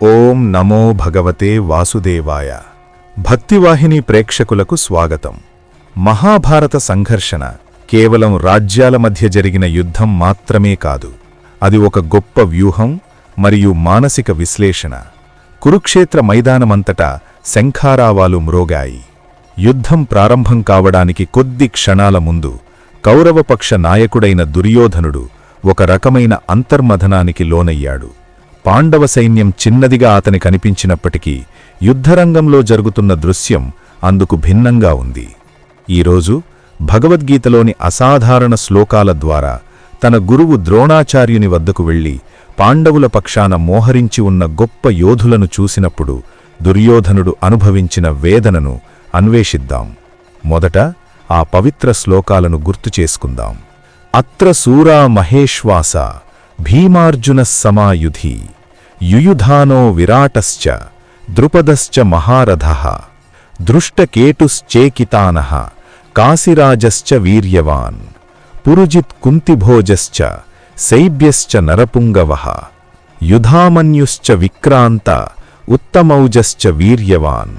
ఓం నమో భగవతే వాసుదేవాయ. భక్తివాహిని ప్రేక్షకులకు స్వాగతం. మహాభారత సంఘర్షణ కేవలం రాజ్యాల మధ్య జరిగిన యుద్ధం మాత్రమే కాదు, అది ఒక గొప్ప వ్యూహం మరియు మానసిక విశ్లేషణ. కురుక్షేత్ర మైదానమంతటా శంఖారావాలు మ్రోగాయి. యుద్ధం ప్రారంభం కావడానికి కొద్ది క్షణాల ముందు కౌరవపక్ష నాయకుడైన దుర్యోధనుడు ఒక రకమైన అంతర్మథనానికి లోనయ్యాడు. పాండవ సైన్యం చిన్నదిగా అతని కనిపించినప్పటికీ యుద్ధరంగంలో జరుగుతున్న దృశ్యం అందుకు భిన్నంగా ఉంది. ఈరోజు భగవద్గీతలోని అసాధారణ శ్లోకాల ద్వారా తన గురువు ద్రోణాచార్యుని వద్దకు వెళ్లి పాండవుల పక్షాన మోహరించి ఉన్న గొప్ప యోధులను చూసినప్పుడు దుర్యోధనుడు అనుభవించిన వేదనను అన్వేషిద్దాం. మొదట ఆ పవిత్ర శ్లోకాలను గుర్తు చేసుకుందాం. అత్ర సూరా మహేశ్వాస భీమార్జునః సమాయుధి యుయుధానో విరాటశ్చ ద్రుపదశ్చ మహారథః దృష్టకేటుశ్చేకితానః కాశీరాజశ్చ వీర్యవాన్ పురుజిత్ కుంతిభోజశ్చ శైబ్యశ్చ నరపుంగవః యుధామన్యుశ్చ విక్రాంత ఉత్తమౌజశ్చ వీర్యవాన్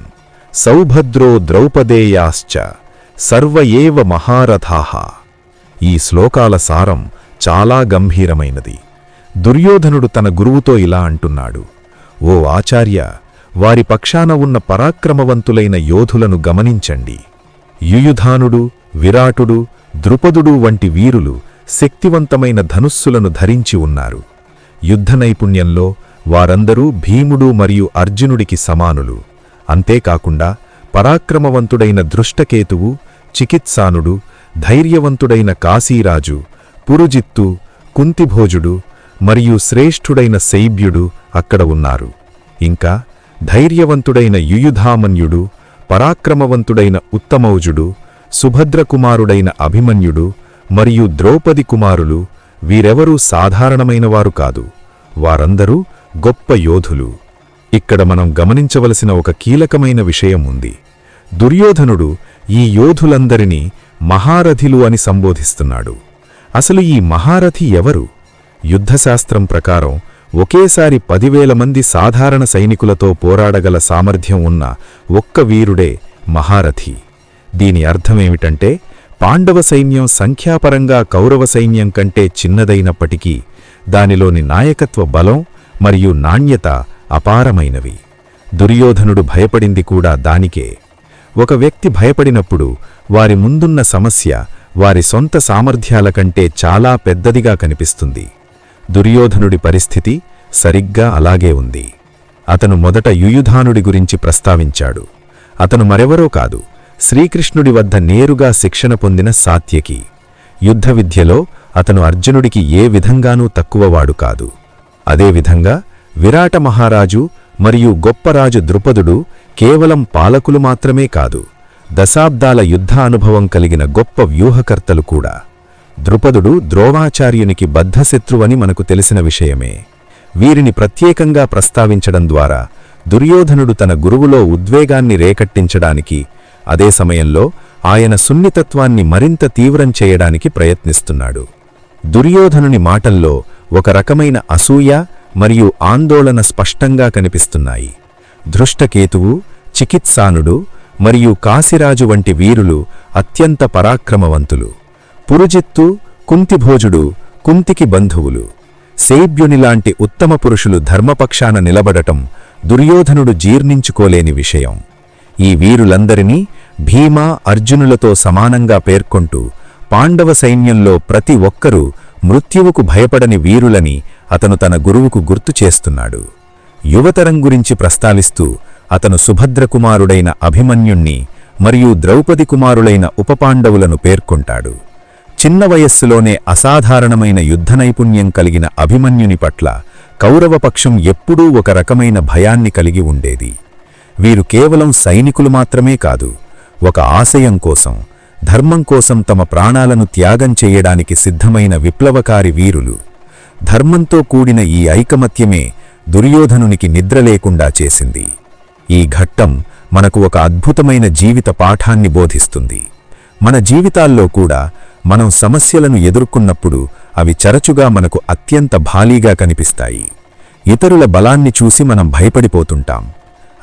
సౌభద్రో ద్రౌపదేయాశ్చ సర్వ ఏవ మహారథాః. ఈ శ్లోకాల సారం చాలా గంభీరమైనది. దుర్యోధనుడు తన గురువుతో ఇలా అంటున్నాడు: ఓ ఆచార్య, వారి పక్షాన ఉన్న పరాక్రమవంతులైన యోధులను గమనించండి. యుయుధానుడు, విరాటుడు, ద్రుపదుడు వంటి వీరులు శక్తివంతమైన ధనుస్సులను ధరించి ఉన్నారు. యుద్ధ నైపుణ్యంలో వారందరూ భీముడు మరియు అర్జునుడికి సమానులు. అంతేకాకుండా పరాక్రమవంతుడైన దృష్టకేతువు, చికిత్సానుడు, ధైర్యవంతుడైన కాశీరాజు, పురుజిత్తు, కుంతిభోజుడు మరియు శ్రేష్ఠుడైన శైబ్యుడు అక్కడ ఉన్నారు. ఇంకా ధైర్యవంతుడైన యుయుధామన్యుడు, పరాక్రమవంతుడైన ఉత్తమౌజుడు, సుభద్రకుమారుడైన అభిమన్యుడు మరియు ద్రౌపది కుమారులు వీరెవరూ సాధారణమైనవారు కాదు. వారందరూ గొప్ప యోధులు. ఇక్కడ మనం గమనించవలసిన ఒక కీలకమైన విషయం ఉంది. దుర్యోధనుడు ఈ యోధులందరినీ మహారథిలు అని సంబోధిస్తున్నాడు. అసలు ఈ మహారథి ఎవరు? యుద్ధశాస్త్రం ప్రకారం ఒకేసారి 10,000 మంది సాధారణ సైనికులతో పోరాడగల సామర్థ్యం ఉన్న ఒక్క వీరుడే మహారథి. దీని అర్థమేమిటంటే, పాండవ సైన్యం సంఖ్యాపరంగా కౌరవ సైన్యం కంటే చిన్నదైనప్పటికీ దానిలోని నాయకత్వ బలం మరియు నాణ్యత అపారమైనవి. దుర్యోధనుడు భయపడింది కూడా దానికే. ఒక వ్యక్తి భయపడినప్పుడు వారి ముందున్న సమస్య వారి సొంత సామర్థ్యాల కంటే చాలా పెద్దదిగా కనిపిస్తుంది. దుర్యోధనుడి పరిస్థితి సరిగ్గా అలాగే ఉంది. అతను మొదట యుయుధానుడి గురించి ప్రస్తావించాడు. అతను మరెవరో కాదు, శ్రీకృష్ణుడి వద్ద నేరుగా శిక్షణ పొందిన సాత్యకి. యుద్ధ విద్యలో అతను అర్జునుడికి ఏ విధంగానూ తక్కువవాడు కాదు. అదేవిధంగా విరాట మహారాజు మరియు గొప్పరాజు ద్రుపదుడు కేవలం పాలకులు మాత్రమే కాదు, దశాబ్దాల యుద్ధ అనుభవం కలిగిన గొప్ప వ్యూహకర్తలు కూడా. ద్రుపదుడు ద్రోణాచార్యునికి బద్ధశత్రువని మనకు తెలిసిన విషయమే. వీరిని ప్రత్యేకంగా ప్రస్తావించడం ద్వారా దుర్యోధనుడు తన గురువులో ఉద్వేగాన్ని రేకట్టించడానికి, అదే సమయంలో ఆయన సున్నితత్వాన్ని మరింత తీవ్రం చేయడానికి ప్రయత్నిస్తున్నాడు. దుర్యోధనుని మాటల్లో ఒక రకమైన అసూయ మరియు ఆందోళన స్పష్టంగా కనిపిస్తున్నాయి. దృష్టకేతువు, చికిత్సానుడు మరియు కాశీరాజు వంటి వీరులు అత్యంత పరాక్రమవంతులు. పురుజిత్తు, కుంతిభోజుడు కుంతికి బంధువులు. శైబ్యునిలాంటి ఉత్తమ పురుషులు ధర్మపక్షాన నిలబడటం దుర్యోధనుడు జీర్ణించుకోలేని విషయం. ఈ వీరులందరినీ భీమ, అర్జునులతో సమానంగా పేర్కొంటూ పాండవ సైన్యంలో ప్రతి ఒక్కరూ మృత్యువుకు భయపడని వీరులని అతను తన గురువుకు గుర్తు చేస్తున్నాడు. యువతరం గురించి ప్రస్తావిస్తూ అతను సుభద్రకుమారుడైన అభిమన్యుణ్ణి మరియు ద్రౌపది కుమారులైన ఉపపాండవులను పేర్కొంటాడు. చిన్న వయస్సులోనే అసాధారణమైన యుద్ధ నైపుణ్యం కలిగిన అభిమన్యుని పట్ల కౌరవపక్షం ఎప్పుడూ ఒక రకమైన భయాన్ని కలిగి ఉండేది. వీరు కేవలం సైనికులు మాత్రమే కాదు, ఒక ఆశయం కోసం, ధర్మం కోసం తమ ప్రాణాలను త్యాగం చేయడానికి సిద్ధమైన విప్లవకారి వీరులు. ధర్మంతో కూడిన ఈ ఐకమత్యమే దుర్యోధనునికి నిద్ర లేకుండా చేసింది. ఈ ఘట్టం మనకు ఒక అద్భుతమైన జీవిత పాఠాన్ని బోధిస్తుంది. మన జీవితాల్లో కూడా మనం సమస్యలను ఎదుర్కొన్నప్పుడు అవి చరచుగా మనకు అత్యంత భారీగా కనిపిస్తాయి. ఇతరుల బలాన్ని చూసి మనం భయపడిపోతుంటాం.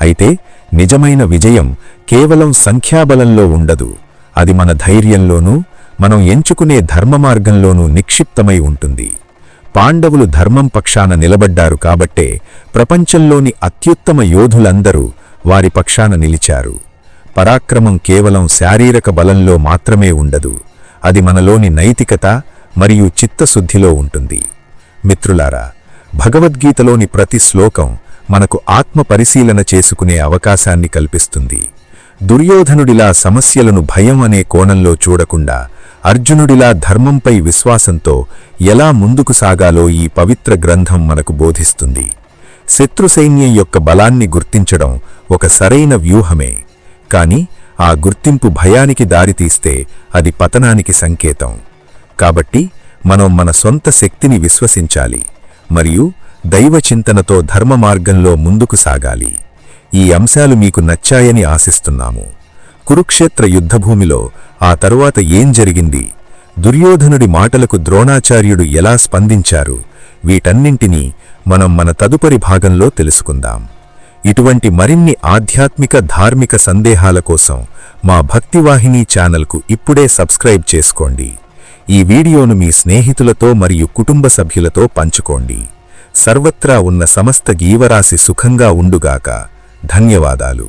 అయితే నిజమైన విజయం కేవలం సంఖ్యాబలంలో ఉండదు. అది మన ధైర్యంలోనూ, మనం ఎంచుకునే ధర్మమార్గంలోనూ నిక్షిప్తమై ఉంటుంది. పాండవులు ధర్మం పక్షాన నిలబడ్డారు కాబట్టే ప్రపంచంలోని అత్యుత్తమ యోధులందరూ వారి పక్షాన నిలిచారు. పరాక్రమం కేవలం శారీరక బలంలో మాత్రమే ఉండదు. అది మనలోని నైతికత మరియు చిత్తశుద్ధిలో ఉంటుంది. మిత్రులారా, భగవద్గీతలోని ప్రతి శ్లోకం మనకు ఆత్మ పరిశీలన చేసుకునే అవకాశాన్ని కల్పిస్తుంది. దుర్యోధనుడిలా సమస్యలను భయం అనే కోణంలో చూడకుండా అర్జునుడిలా ధర్మంపై విశ్వాసంతో ఎలా ముందుకు సాగాలో ఈ పవిత్ర గ్రంథం మనకు బోధిస్తుంది. శత్రు సైన్యం యొక్క బలాన్ని గుర్తించడం ఒక సరైన వ్యూహమే, కాని ఆ గుర్తింపు భయానికి దారితీస్తే అది పతనానికి సంకేతం. కాబట్టి మనం మన సొంత శక్తిని విశ్వసించాలి మరియు దైవచింతనతో ధర్మ మార్గంలో ముందుకు సాగాలి. ఈ అంశాలు మీకు నచ్చాయని ఆశిస్తున్నాము. కురుక్షేత్ర యుద్ధభూమిలో ఆ తరువాత ఏం జరిగింది, దుర్యోధనుడి మాటలకు ద్రోణాచార్యుడు ఎలా స్పందించారు, వీటన్నింటినీ మనం మన తదుపరి భాగంలో తెలుసుకుందాం. ఇటువంటి మరిన్ని ఆధ్యాత్మిక ధార్మిక సందేహాల కోసం మా భక్తివాహిని ఛానల్కు ఇప్పుడే సబ్స్క్రైబ్ చేసుకోండి. ఈ వీడియోను మీ స్నేహితులతో మరియు కుటుంబ సభ్యులతో పంచుకోండి. సర్వత్రా ఉన్న సమస్త జీవరాశి సుఖంగా ఉండుగాక. ధన్యవాదాలు.